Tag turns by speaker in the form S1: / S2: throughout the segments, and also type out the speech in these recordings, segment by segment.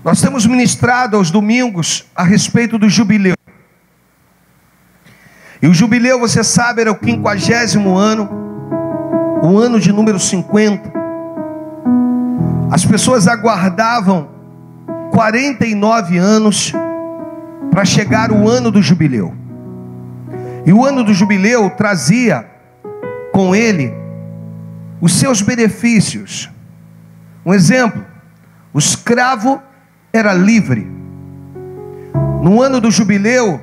S1: Nós temos ministrado aos domingos a respeito do jubileu. E o jubileu, você sabe, era o 50º ano, o ano de número 50. As pessoas aguardavam 49 anos para chegar o ano do jubileu. E o ano do jubileu trazia com ele os seus benefícios. Um exemplo: o escravo era livre. No ano do jubileu,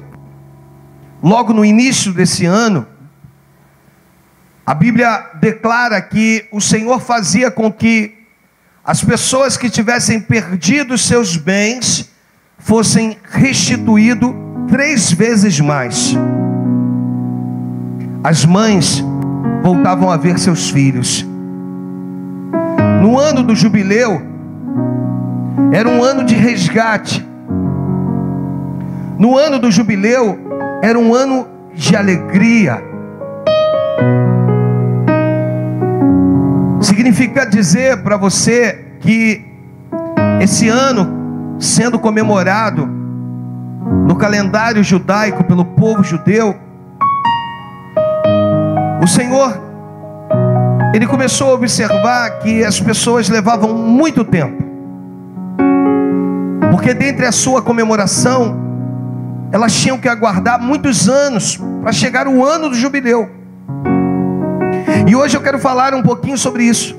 S1: logo no início desse ano, a Bíblia declara que o Senhor fazia com que as pessoas que tivessem perdido seus bens fossem restituídos 3 vezes mais. As mães voltavam a ver seus filhos. No ano do jubileu, era um ano de resgate. No ano do jubileu, era um ano de alegria. Significa dizer para você que esse ano, sendo comemorado no calendário judaico pelo povo judeu, o Senhor, Ele começou a observar que as pessoas levavam muito tempo, porque dentre a sua comemoração, elas tinham que aguardar muitos anos para chegar o ano do jubileu. E hoje eu quero falar um pouquinho sobre isso.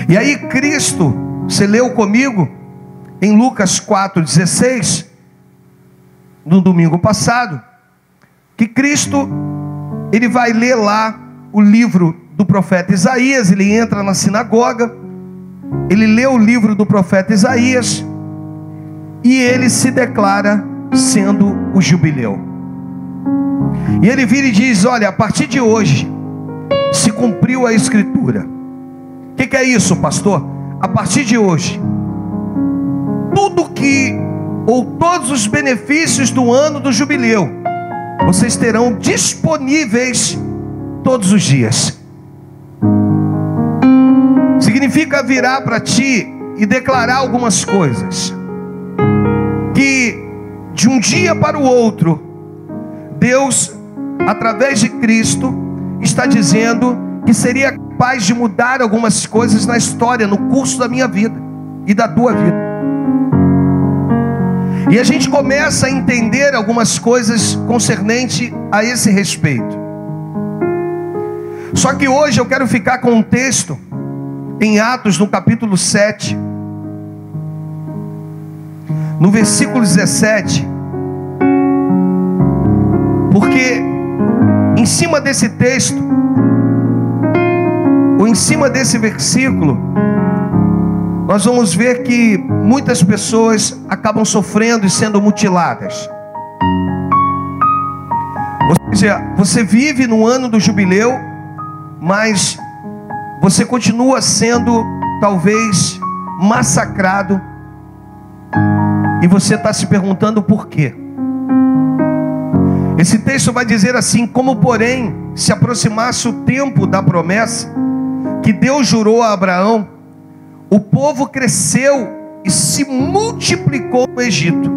S1: E aí Cristo, você leu comigo em Lucas 4,16, no domingo passado, que Cristo, Ele vai ler lá o livro do profeta Isaías. Ele entra na sinagoga, ele lê o livro do profeta Isaías, e ele se declara sendo o jubileu. E ele vira e diz: olha, a partir de hoje se cumpriu a escritura. O que é isso, pastor? A partir de hoje, tudo que, ou todos os benefícios do ano do jubileu, vocês terão disponíveis todos os dias. Significa virar para ti e declarar algumas coisas, que de um dia para o outro, Deus, através de Cristo, está dizendo que seria capaz de mudar algumas coisas na história, no curso da minha vida e da tua vida. E a gente começa a entender algumas coisas concernente a esse respeito. Só que hoje eu quero ficar com um texto em Atos, no capítulo 7, no versículo 17, porque em cima desse texto, ou em cima desse versículo, nós vamos ver que muitas pessoas acabam sofrendo e sendo mutiladas. Ou seja, você vive no ano do jubileu, mas você continua sendo talvez massacrado, e você está se perguntando por quê. Esse texto vai dizer assim: como porém se aproximasse o tempo da promessa que Deus jurou a Abraão, o povo cresceu e se multiplicou no Egito.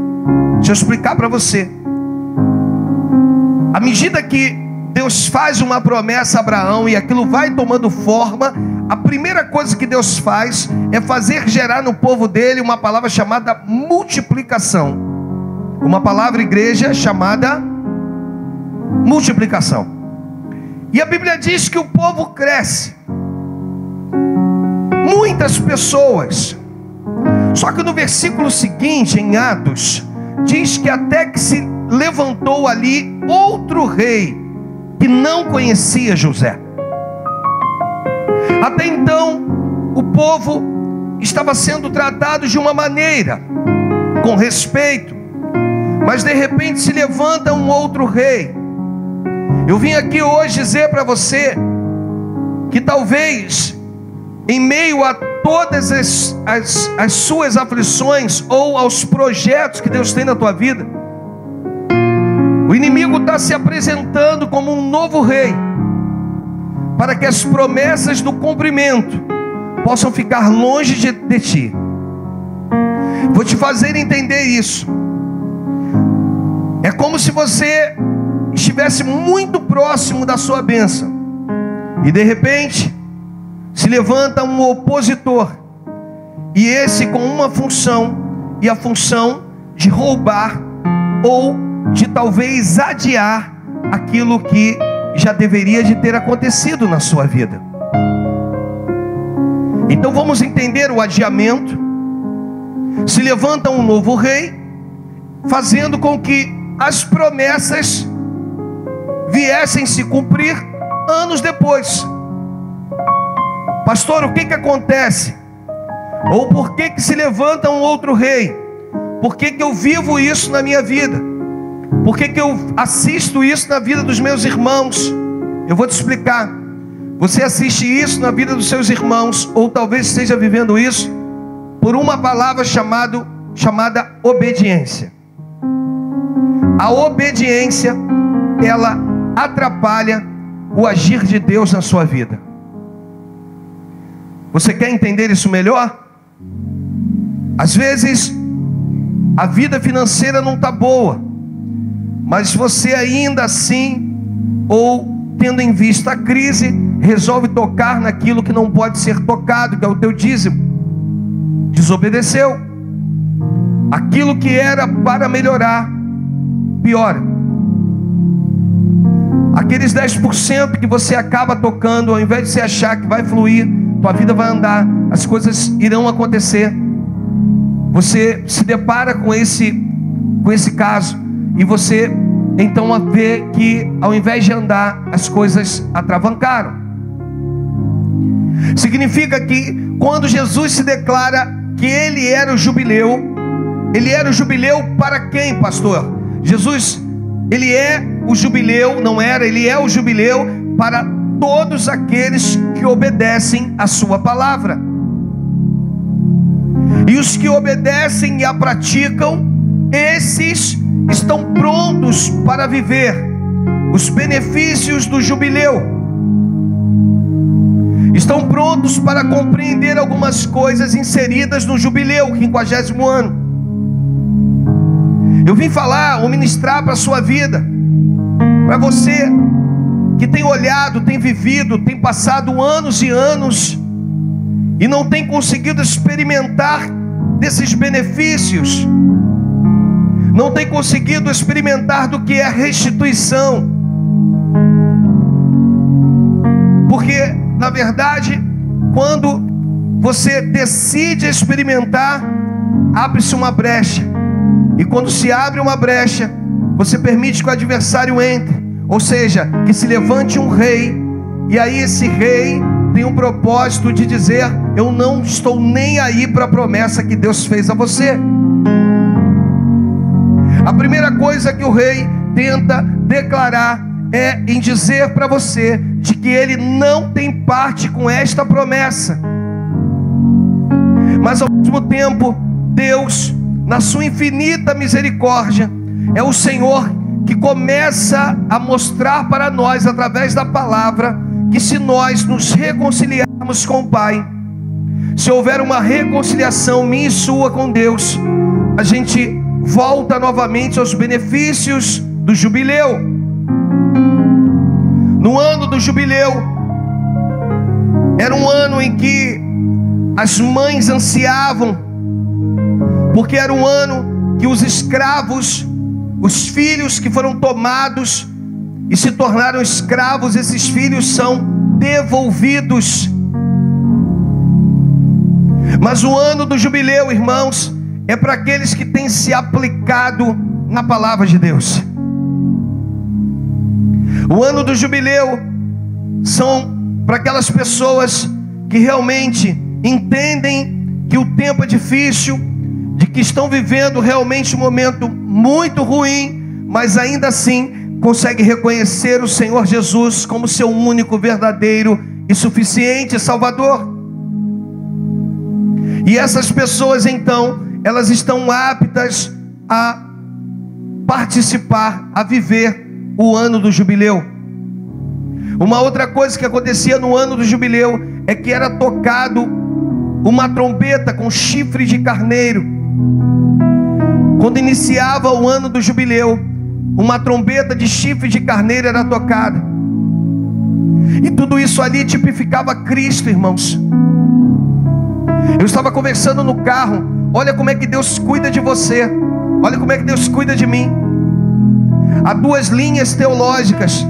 S1: Deixa eu explicar para você. À medida que Deus faz uma promessa a Abraão e aquilo vai tomando forma, a primeira coisa que Deus faz é fazer gerar no povo dele uma palavra chamada multiplicação. Uma palavra, igreja, chamada multiplicação. E a Bíblia diz que o povo cresce, muitas pessoas. Só que no versículo seguinte, em Atos, diz que até que se levantou ali outro rei que não conhecia José. Até então o povo estava sendo tratado de uma maneira, com respeito, mas de repente se levanta um outro rei. Eu vim aqui hoje dizer para você que talvez em meio a todas as suas aflições, ou aos projetos que Deus tem na tua vida, o inimigo está se apresentando como um novo rei, para que as promessas do cumprimento possam ficar longe de ti. Vou te fazer entender isso. É como se você estivesse muito próximo da sua bênção e de repente se levanta um opositor, e esse com uma função, e a função de roubar ou de talvez adiar aquilo que já deveria de ter acontecido na sua vida. Então vamos entender o adiamento. Se levanta um novo rei, fazendo com que as promessas viessem se cumprir anos depois. Pastor, o que acontece? Ou por que se levanta um outro rei? Por que eu vivo isso na minha vida? Por que eu assisto isso na vida dos meus irmãos? Eu vou te explicar. Você assiste isso na vida dos seus irmãos, ou talvez esteja vivendo isso por uma palavra chamada obediência. A obediência, ela atrapalha o agir de Deus na sua vida. Você quer entender isso melhor? Às vezes a vida financeira não está boa, mas você ainda assim, ou tendo em vista a crise, resolve tocar naquilo que não pode ser tocado, que é o teu dízimo. Desobedeceu. Aquilo que era para melhorar, piora. Aqueles 10% que você acaba tocando, ao invés de você achar que vai fluir, tua vida vai andar, as coisas irão acontecer, você se depara com esse caso, e você então vê que ao invés de andar, as coisas atravancaram. Significa que quando Jesus se declara que ele era o jubileu para quem, pastor? Jesus, ele é o jubileu, não era, ele é o jubileu para todos aqueles que obedecem a sua palavra. E os que obedecem e a praticam, esses estão prontos para viver os benefícios do jubileu. Estão prontos para compreender algumas coisas inseridas no jubileu, 50º ano. Eu vim falar ou ministrar para a sua vida, para você que tem olhado, tem vivido, tem passado anos e anos e não tem conseguido experimentar desses benefícios, não tem conseguido experimentar do que é restituição, porque na verdade, quando você decide experimentar, abre-se uma brecha, e quando se abre uma brecha, você permite que o adversário entre, ou seja, que se levante um rei, e aí esse rei tem um propósito de dizer: eu não estou nem aí para a promessa que Deus fez a você. A primeira coisa que o rei tenta declarar é em dizer para você de que ele não tem parte com esta promessa. Mas ao mesmo tempo, Deus, na sua infinita misericórdia, é o Senhor que começa a mostrar para nós, através da palavra, que se nós nos reconciliarmos com o Pai, se houver uma reconciliação minha e sua com Deus, a gente volta novamente aos benefícios do jubileu. No ano do jubileu, era um ano em que as mães ansiavam, porque era um ano que os escravos, os filhos que foram tomados e se tornaram escravos, esses filhos são devolvidos. Mas o ano do jubileu, irmãos, é para aqueles que têm se aplicado na palavra de Deus. O ano do jubileu são para aquelas pessoas que realmente entendem que o tempo é difícil, de que estão vivendo realmente um momento muito ruim, mas ainda assim conseguem reconhecer o Senhor Jesus como seu único, verdadeiro e suficiente Salvador. E essas pessoas então, elas estão aptas a participar, a viver o ano do jubileu. Uma outra coisa que acontecia no ano do jubileu é que era tocado uma trombeta com chifre de carneiro. Quando iniciava o ano do jubileu, uma trombeta de chifre de carneiro era tocada. E tudo isso ali tipificava Cristo, irmãos. Eu estava conversando no carro. Olha como é que Deus cuida de você. Olha como é que Deus cuida de mim. Há duas linhas teológicas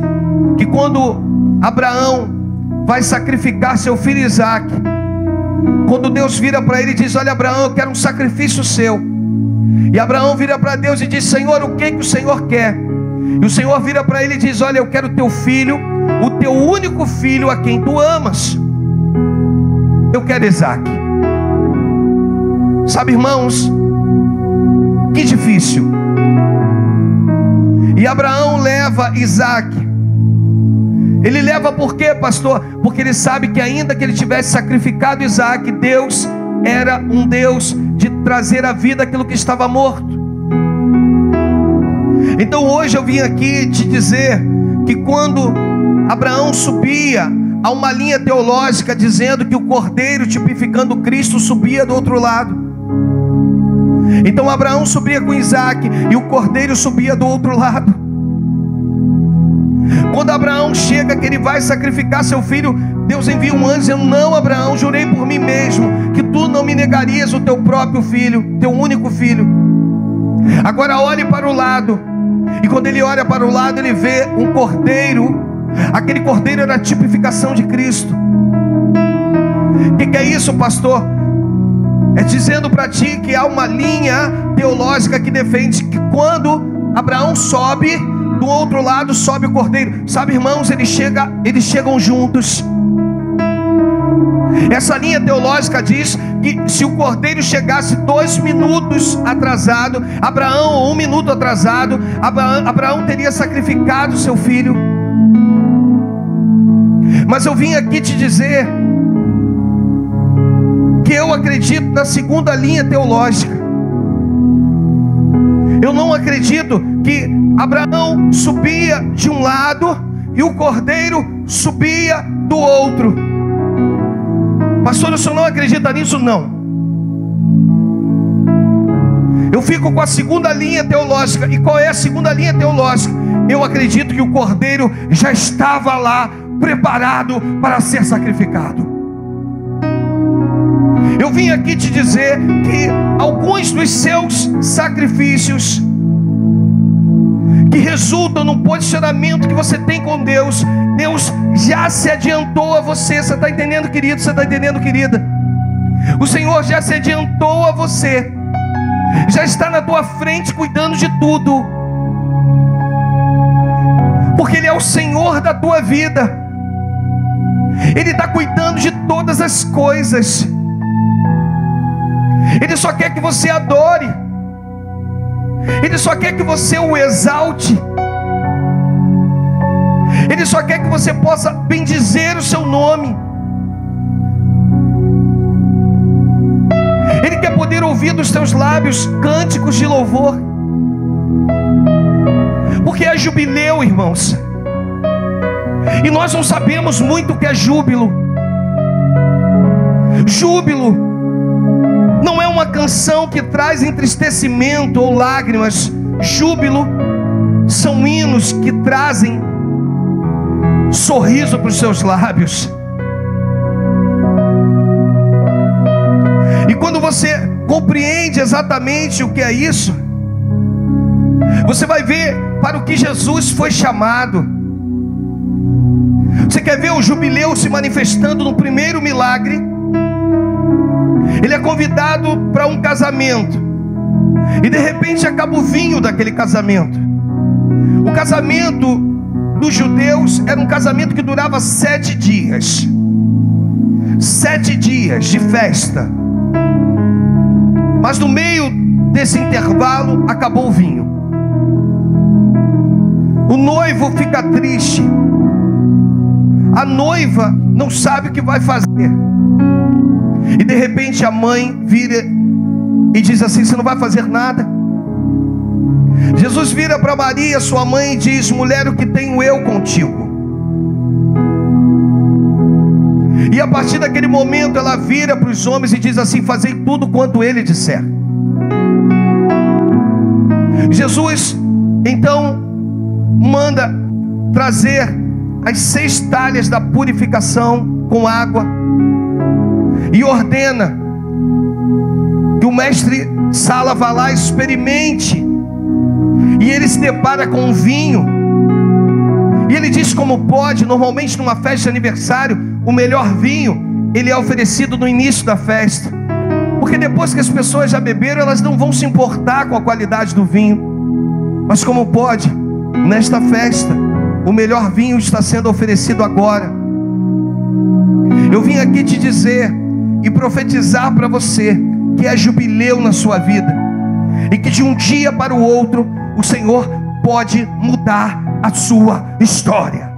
S1: que quando Abraão vai sacrificar seu filho Isaque, quando Deus vira para ele e diz: olha, Abraão, eu quero um sacrifício seu. E Abraão vira para Deus e diz: Senhor, o que o Senhor quer? E o Senhor vira para ele e diz: olha, eu quero teu filho, o teu único filho a quem tu amas. Eu quero Isaque. Sabe, irmãos, que difícil. E Abraão leva Isaque. Ele leva por quê, pastor? Porque ele sabe que ainda que ele tivesse sacrificado Isaque, Deus era um Deus de trazer à vida aquilo que estava morto. Então hoje eu vim aqui te dizer que quando Abraão subia, há uma linha teológica dizendo que o cordeiro, tipificando Cristo, subia do outro lado. Então Abraão subia com Isaque e o cordeiro subia do outro lado. Quando Abraão chega que ele vai sacrificar seu filho, Deus envia um anjo dizendo: não, Abraão, jurei por mim mesmo que tu não me negarias o teu próprio filho, teu único filho. Agora olhe para o lado. E quando ele olha para o lado, ele vê um cordeiro. Aquele cordeiro era a tipificação de Cristo. O que é isso, pastor? É dizendo para ti que há uma linha teológica que defende que quando Abraão sobe, do outro lado sobe o cordeiro. Sabe, irmãos, eles chegam juntos. Essa linha teológica diz que se o cordeiro chegasse 2 minutos atrasado, Abraão, ou 1 minuto atrasado, Abraão teria sacrificado seu filho. Mas eu vim aqui te dizer que eu acredito na segunda linha teológica. Eu não acredito que Abraão subia de um lado e o cordeiro subia do outro. Pastor, o senhor não acredita nisso? Não. Eu fico com a segunda linha teológica. E qual é a segunda linha teológica? Eu acredito que o cordeiro já estava lá, preparado para ser sacrificado. Eu vim aqui te dizer que alguns dos seus sacrifícios, que resultam no posicionamento que você tem com Deus, Deus já se adiantou a você. Você está entendendo, querido? Você está entendendo, querida? O Senhor já se adiantou a você, já está na tua frente cuidando de tudo, porque Ele é o Senhor da tua vida. Ele está cuidando de todas as coisas. Ele só quer que você adore. Ele só quer que você o exalte. Ele só quer que você possa bendizer o seu nome. Ele quer poder ouvir dos teus lábios cânticos de louvor. Porque é jubileu, irmãos. E nós não sabemos muito o que é júbilo. Júbilo não é uma canção que traz entristecimento ou lágrimas. Júbilo são hinos que trazem sorriso para os seus lábios. E quando você compreende exatamente o que é isso, você vai ver para o que Jesus foi chamado. Você quer ver o jubileu se manifestando no primeiro milagre? Ele é convidado para um casamento, e de repente acaba o vinho daquele casamento. O casamento dos judeus era um casamento que durava 7 dias. 7 dias de festa. Mas no meio desse intervalo acabou o vinho. O noivo fica triste. A noiva não sabe o que vai fazer. E de repente a mãe vira e diz assim: você não vai fazer nada? Jesus vira para Maria, sua mãe, e diz: mulher, o que tenho eu contigo? E a partir daquele momento ela vira para os homens e diz assim: fazei tudo quanto ele disser. Jesus então manda trazer as 6 talhas da purificação com água e ordena que o mestre Sala vá lá, experimente. E ele se depara com um vinho e ele diz como pode. Normalmente numa festa de aniversário, o melhor vinho, ele é oferecido no início da festa, porque depois que as pessoas já beberam, elas não vão se importar com a qualidade do vinho. Mas como pode, nesta festa, o melhor vinho está sendo oferecido agora. Eu vim aqui te dizer e profetizar para você que é jubileu na sua vida, e que de um dia para o outro o Senhor pode mudar a sua história.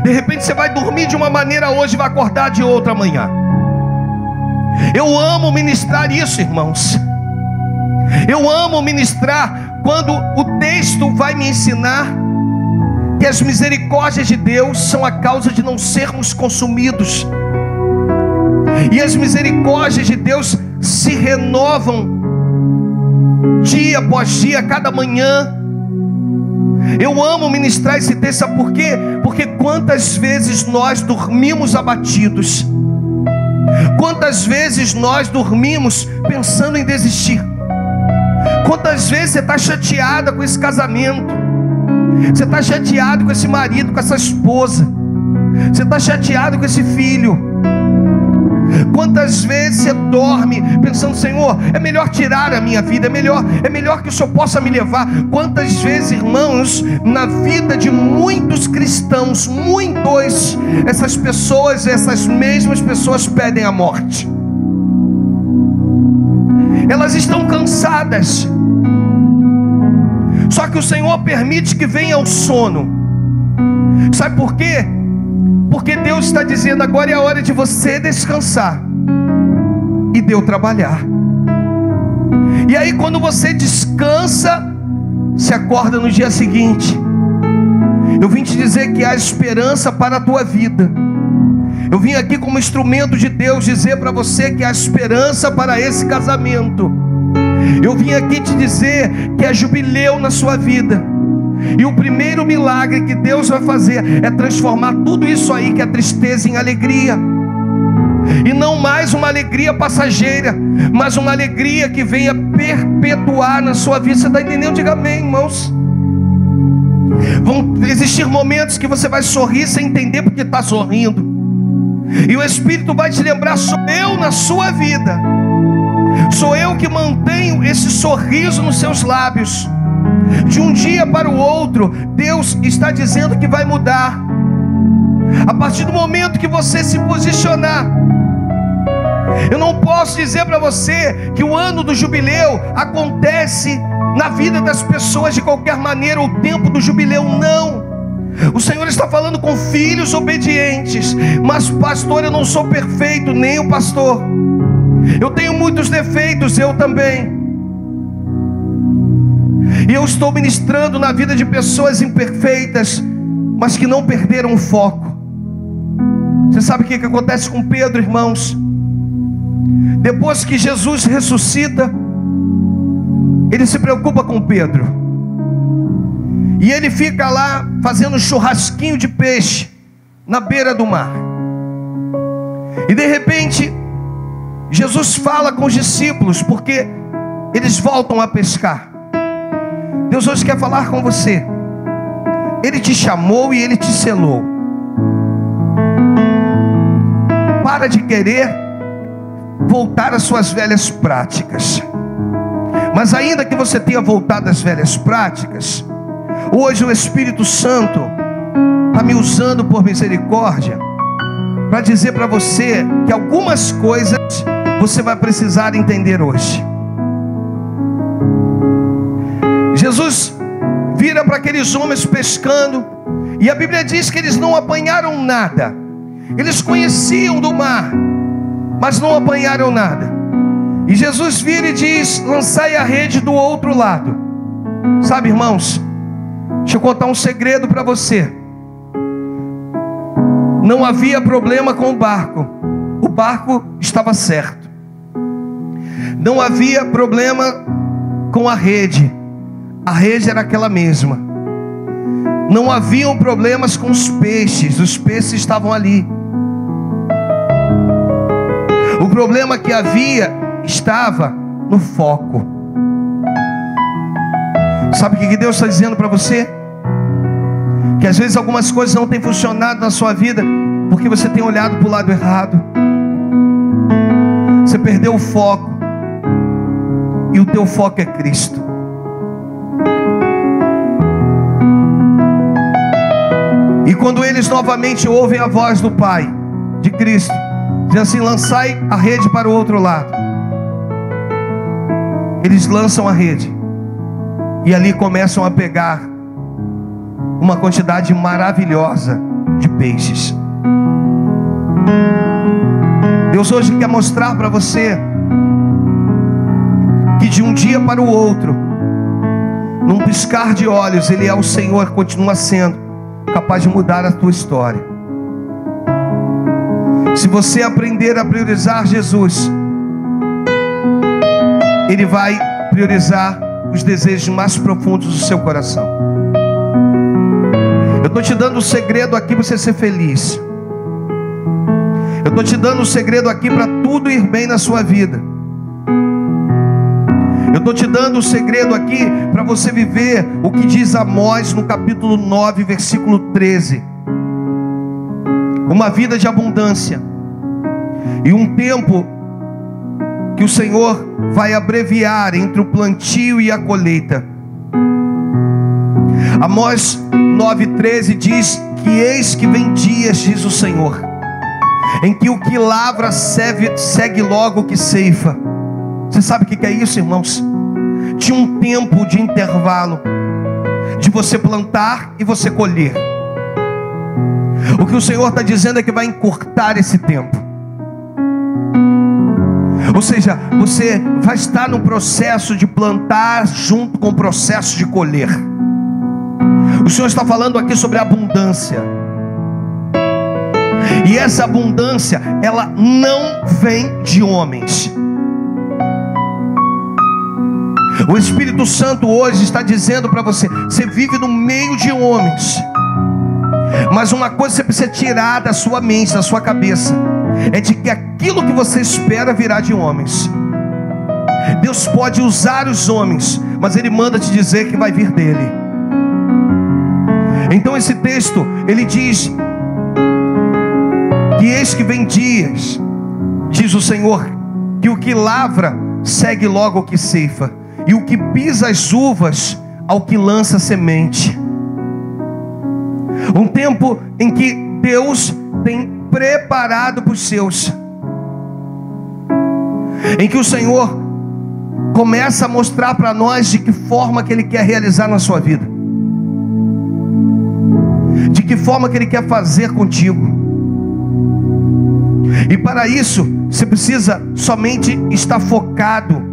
S1: De repente você vai dormir de uma maneira hoje e vai acordar de outra amanhã. Eu amo ministrar isso, irmãos. Eu amo ministrar quando o texto vai me ensinar que as misericórdias de Deus são a causa de não sermos consumidos. E as misericórdias de Deus se renovam dia após dia, cada manhã. Eu amo ministrar esse texto, sabe por quê? Porque quantas vezes nós dormimos abatidos, quantas vezes nós dormimos pensando em desistir, quantas vezes você está chateada com esse casamento, você está chateado com esse marido, com essa esposa, você está chateado com esse filho. Quantas vezes você dorme pensando: Senhor, é melhor tirar a minha vida, é melhor que o Senhor possa me levar. Quantas vezes, irmãos, na vida de muitos cristãos, essas mesmas pessoas pedem a morte. Elas estão cansadas, só que o Senhor permite que venha o sono. Sabe por quê? Porque Deus está dizendo: agora é a hora de você descansar e de eu trabalhar. E aí quando você descansa, se acorda no dia seguinte. Eu vim te dizer que há esperança para a tua vida. Eu vim aqui como instrumento de Deus dizer para você que há esperança para esse casamento. Eu vim aqui te dizer que há jubileu na sua vida. E o primeiro milagre que Deus vai fazer é transformar tudo isso aí que é tristeza em alegria. E não mais uma alegria passageira, mas uma alegria que venha perpetuar na sua vida. Você está entendendo? Diga amém, irmãos. Vão existir momentos que você vai sorrir sem entender porque está sorrindo, e o Espírito vai te lembrar: sou eu na sua vida, sou eu que mantenho esse sorriso nos seus lábios. De um dia para o outro, Deus está dizendo que vai mudar. A partir do momento que você se posicionar. Eu não posso dizer para você que o ano do jubileu acontece na vida das pessoas de qualquer maneira, o tempo do jubileu, não. O Senhor está falando com filhos obedientes. Mas pastor, eu não sou perfeito, nem o pastor. Eu tenho muitos defeitos, eu também. E eu estou ministrando na vida de pessoas imperfeitas, mas que não perderam o foco. Você sabe o que acontece com Pedro, irmãos? Depois que Jesus ressuscita, ele se preocupa com Pedro. E ele fica lá fazendo um churrasquinho de peixe na beira do mar. E de repente, Jesus fala com os discípulos, porque eles voltam a pescar. Deus hoje quer falar com você. Ele te chamou e Ele te selou. Para de querer voltar às suas velhas práticas. Mas ainda que você tenha voltado às velhas práticas, hoje o Espírito Santo está me usando por misericórdia para dizer para você que algumas coisas você vai precisar entender hoje. Jesus vira para aqueles homens pescando, e a Bíblia diz que eles não apanharam nada. Eles conheciam do mar, mas não apanharam nada. E Jesus vira e diz: lançai a rede do outro lado. Sabe, irmãos, deixa eu contar um segredo para você. Não havia problema com o barco estava certo. Não havia problema com a rede era aquela mesma. Não haviam problemas com os peixes estavam ali. O problema que havia estava no foco. Sabe o que Deus está dizendo para você? Que às vezes algumas coisas não têm funcionado na sua vida porque você tem olhado para o lado errado. Você perdeu o foco. E o teu foco é Cristo. E quando eles novamente ouvem a voz do Pai, de Cristo, diz assim: lançai a rede para o outro lado. Eles lançam a rede. E ali começam a pegar uma quantidade maravilhosa de peixes. Deus hoje quer mostrar para você que de um dia para o outro, num piscar de olhos, Ele é o Senhor, continua sendo capaz de mudar a tua história. Se você aprender a priorizar Jesus, Ele vai priorizar os desejos mais profundos do seu coração. Eu estou te dando o segredo aqui para você ser feliz. Eu estou te dando o segredo aqui para tudo ir bem na sua vida. Eu estou te dando o segredo aqui para você viver o que diz Amós no capítulo 9, versículo 13. Uma vida de abundância. E um tempo que o Senhor vai abreviar entre o plantio e a colheita. Amós 9,13 diz que eis que vem dias, diz o Senhor, em que o que lavra segue logo o que ceifa. Você sabe o que é isso, irmãos? De um tempo de intervalo, de você plantar e você colher. O que o Senhor está dizendo é que vai encurtar esse tempo. Ou seja, você vai estar no processo de plantar junto com o processo de colher. O Senhor está falando aqui sobre abundância. E essa abundância, ela não vem de homens. O Espírito Santo hoje está dizendo para você: você vive no meio de homens, mas uma coisa você precisa tirar da sua mente, da sua cabeça, é de que aquilo que você espera virá de homens. Deus pode usar os homens, mas Ele manda te dizer que vai vir dele. Então esse texto, ele diz que eis que vem dias, diz o Senhor, que o que lavra segue logo o que ceifa, e o que pisa as uvas ao que lança semente. Um tempo em que Deus tem preparado para os seus, em que o Senhor começa a mostrar para nós de que forma que Ele quer realizar na sua vida, de que forma que Ele quer fazer contigo. E para isso você precisa somente estar focado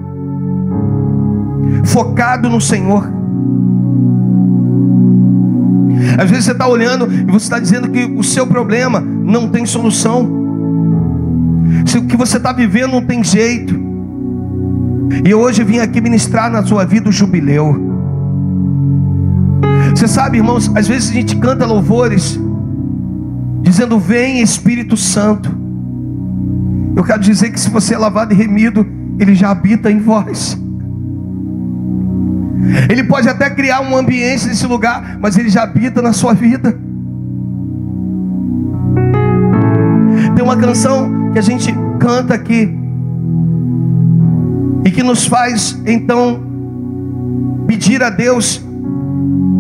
S1: no Senhor. Às vezes você está olhando e você está dizendo que o seu problema não tem solução, se o que você está vivendo não tem jeito. E eu hoje vim aqui ministrar na sua vida o jubileu. Você sabe, irmãos, às vezes a gente canta louvores dizendo: vem Espírito Santo. Eu quero dizer que se você é lavado e remido, Ele já habita em vós. Ele pode até criar um ambiente nesse lugar, mas Ele já habita na sua vida. Tem uma canção que a gente canta aqui e que nos faz então pedir a Deus: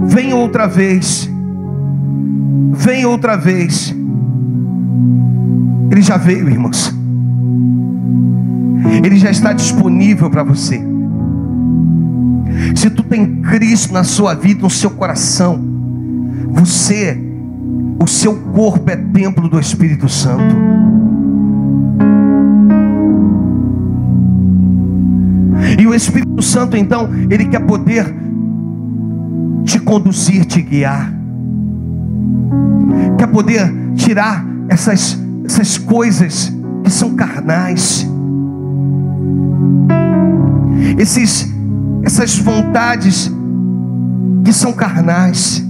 S1: vem outra vez, vem outra vez. Ele já veio, irmãos. Ele já está disponível para você. Se tu tem Cristo na sua vida, no seu coração, o seu corpo é templo do Espírito Santo. E o Espírito Santo então, Ele quer poder te conduzir, te guiar, quer poder tirar essas coisas que são carnais, essas vontades que são carnais,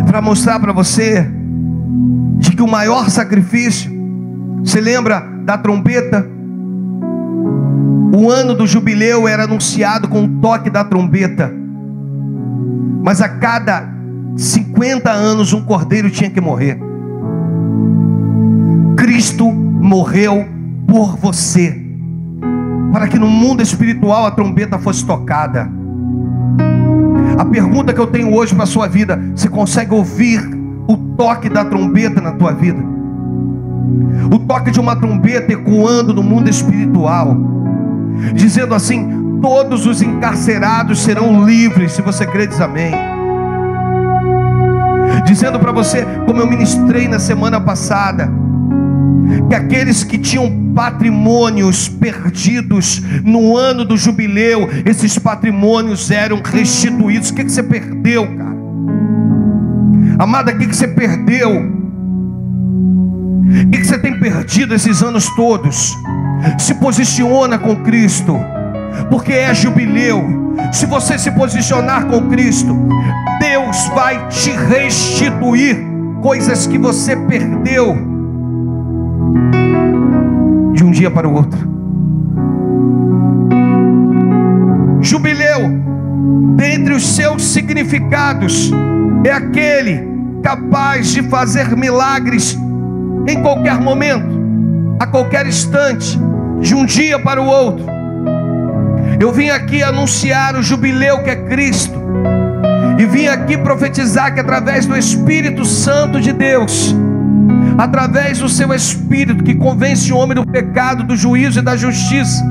S1: para mostrar para você de que o maior sacrifício, você lembra da trombeta? O ano do jubileu era anunciado com o toque da trombeta, mas a cada 50 anos um cordeiro tinha que morrer. Cristo morreu por você, para que no mundo espiritual a trombeta fosse tocada. A pergunta que eu tenho hoje para a sua vida: você consegue ouvir o toque da trombeta na tua vida? O toque de uma trombeta ecoando no mundo espiritual, dizendo assim: todos os encarcerados serão livres. Se você crê, diz amém. Dizendo para você, como eu ministrei na semana passada, que aqueles que tinham patrimônios perdidos no ano do jubileu, esses patrimônios eram restituídos. O que você perdeu, cara? Amada, o que você perdeu? O que você tem perdido esses anos todos? Se posiciona com Cristo, porque é jubileu. Se você se posicionar com Cristo, Deus vai te restituir coisas que você perdeu de um dia para o outro. Jubileu, dentre os seus significados, é aquele capaz de fazer milagres em qualquer momento, a qualquer instante, de um dia para o outro. Eu vim aqui anunciar o jubileu que é Cristo, e vim aqui profetizar que através do Espírito Santo de Deus, através do seu Espírito que convence o homem do pecado, do juízo e da justiça,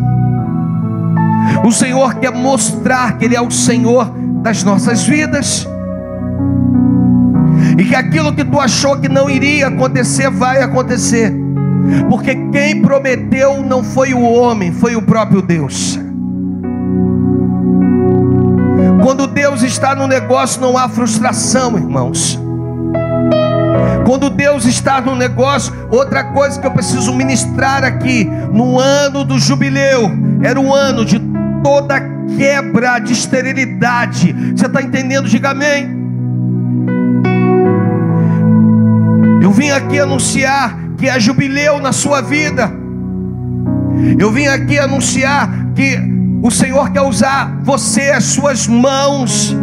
S1: o Senhor quer mostrar que Ele é o Senhor das nossas vidas, e que aquilo que tu achou que não iria acontecer, vai acontecer, porque quem prometeu não foi o homem, foi o próprio Deus. Quando Deus está no negócio, não há frustração, irmãos. Quando Deus está no negócio, outra coisa que eu preciso ministrar aqui, no ano do jubileu, era o ano de toda quebra de esterilidade. Você está entendendo? Diga amém. Eu vim aqui anunciar que é jubileu na sua vida. Eu vim aqui anunciar que o Senhor quer usar você, as suas mãos,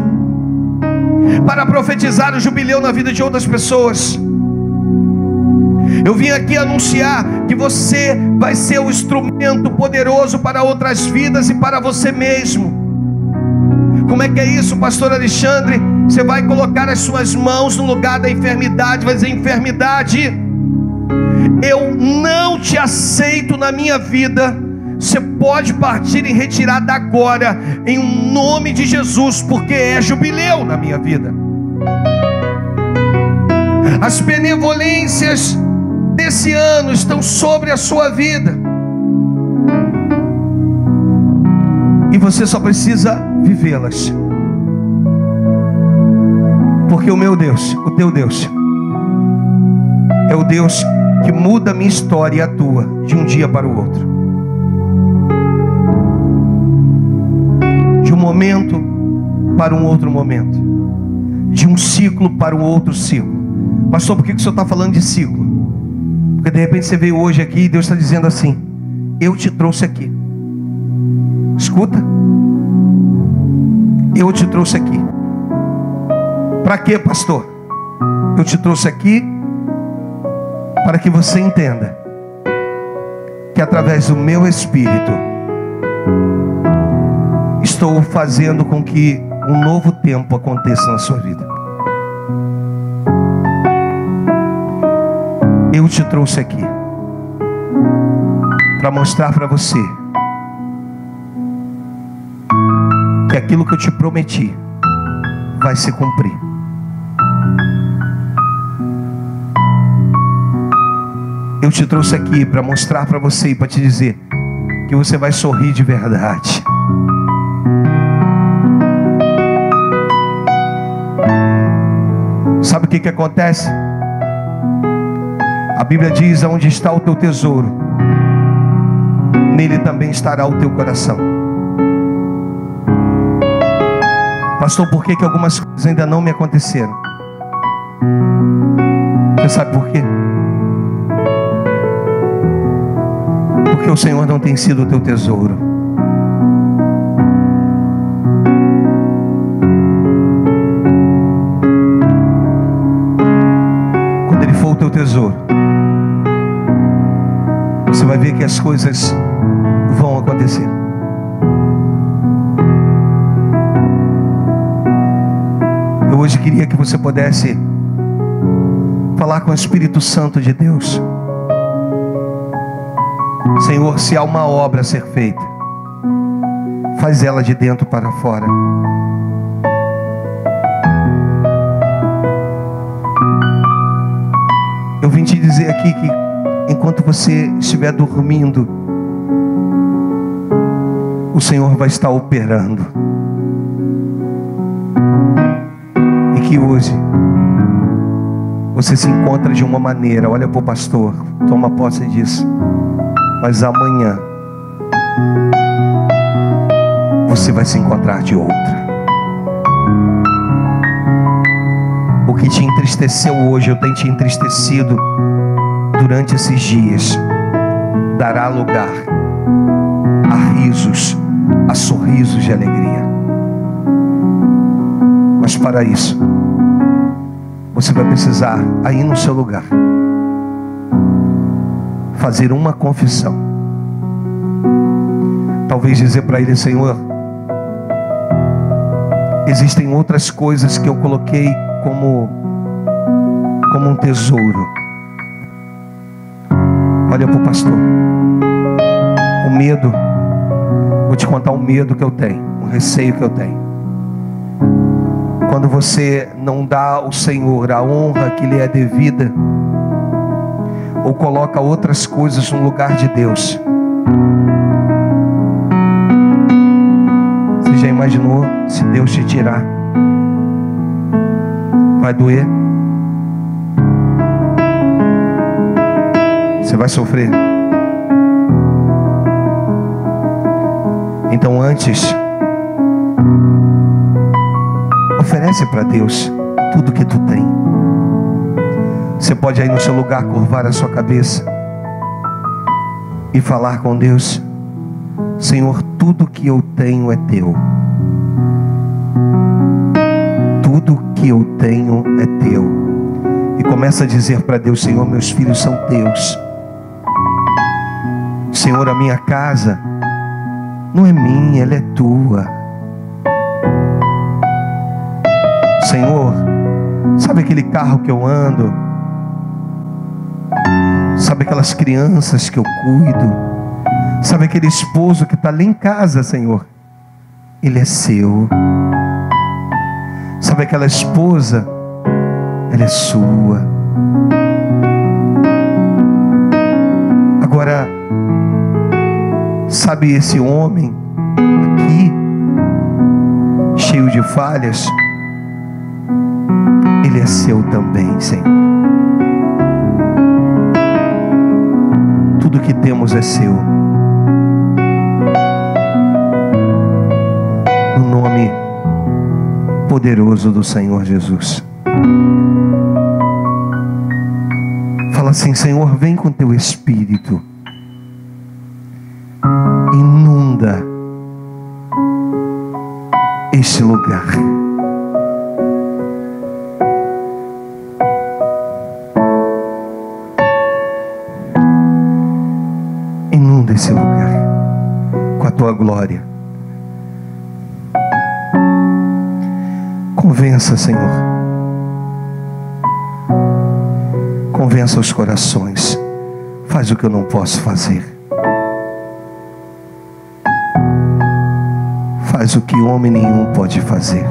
S1: para profetizar o jubileu na vida de outras pessoas. Eu vim aqui anunciar que você vai ser um instrumento poderoso para outras vidas e para você mesmo. Como é que é isso, pastor Alexandre? Você vai colocar as suas mãos no lugar da enfermidade, vai dizer: enfermidade, eu não te aceito na minha vida. Você pode partir em retirada agora, em nome de Jesus, porque é jubileu na minha vida. As benevolências desse ano estão sobre a sua vida, e você só precisa vivê-las, porque o meu Deus, o teu Deus, é o Deus que muda a minha história e a tua de um dia para o outro, de um momento para um outro momento, de um ciclo para um outro ciclo. Pastor, por que o senhor está falando de ciclo? Porque de repente você veio hoje aqui e Deus está dizendo assim: eu te trouxe aqui. Escuta, eu te trouxe aqui. Para quê, pastor? Eu te trouxe aqui para que você entenda que através do meu Espírito estou fazendo com que um novo tempo aconteça na sua vida. Eu te trouxe aqui para mostrar para você que aquilo que eu te prometi vai se cumprir. Eu te trouxe aqui para mostrar para você e para te dizer que você vai sorrir de verdade. Sabe o que acontece? A Bíblia diz: aonde está o teu tesouro, nele também estará o teu coração. Pastor, por que algumas coisas ainda não me aconteceram? Você sabe por quê? Porque o Senhor não tem sido o teu tesouro. Quando Ele for o teu tesouro, você vai ver que as coisas vão acontecer. Eu hoje queria que você pudesse falar com o Espírito Santo de Deus. Senhor, se há uma obra a ser feita, faz ela de dentro para fora. Eu vim te dizer aqui que enquanto você estiver dormindo, o Senhor vai estar operando. E que hoje você se encontra de uma maneira, olha para o pastor, toma posse disso. Mas amanhã você vai se encontrar de outra. O que te entristeceu hoje, eu tenho te entristecido durante esses dias, dará lugar a risos, a sorrisos de alegria. Mas para isso, você vai precisar, aí no seu lugar, fazer uma confissão. Talvez dizer para Ele: Senhor, existem outras coisas que eu coloquei como um tesouro. Olha para o pastor. O medo, vou te contar o medo que eu tenho, o receio que eu tenho. Quando você não dá ao Senhor a honra que lhe é devida, ou coloca outras coisas no lugar de Deus. Você já imaginou se Deus te tirar? Vai doer? Você vai sofrer? Então antes, oferece para Deus tudo que tu tem. Você pode aí no seu lugar curvar a sua cabeça e falar com Deus: Senhor, tudo que eu tenho é teu. Tudo que eu tenho é teu. E começa a dizer para Deus: Senhor, meus filhos são teus. Senhor, a minha casa não é minha, ela é tua. Senhor, sabe aquele carro que eu ando? Sabe aquelas crianças que eu cuido? Sabe aquele esposo que está ali em casa, Senhor? Ele é seu. Sabe aquela esposa? Ela é sua. Agora, sabe esse homem aqui, cheio de falhas? Ele é seu também, Senhor. Tudo que temos é seu. No nome poderoso do Senhor Jesus. Fala assim: Senhor, vem com teu Espírito. Inunda este lugar. Inunda esse lugar com a tua glória. Convença, Senhor. Convença os corações. Faz o que eu não posso fazer. Faz o que homem nenhum pode fazer.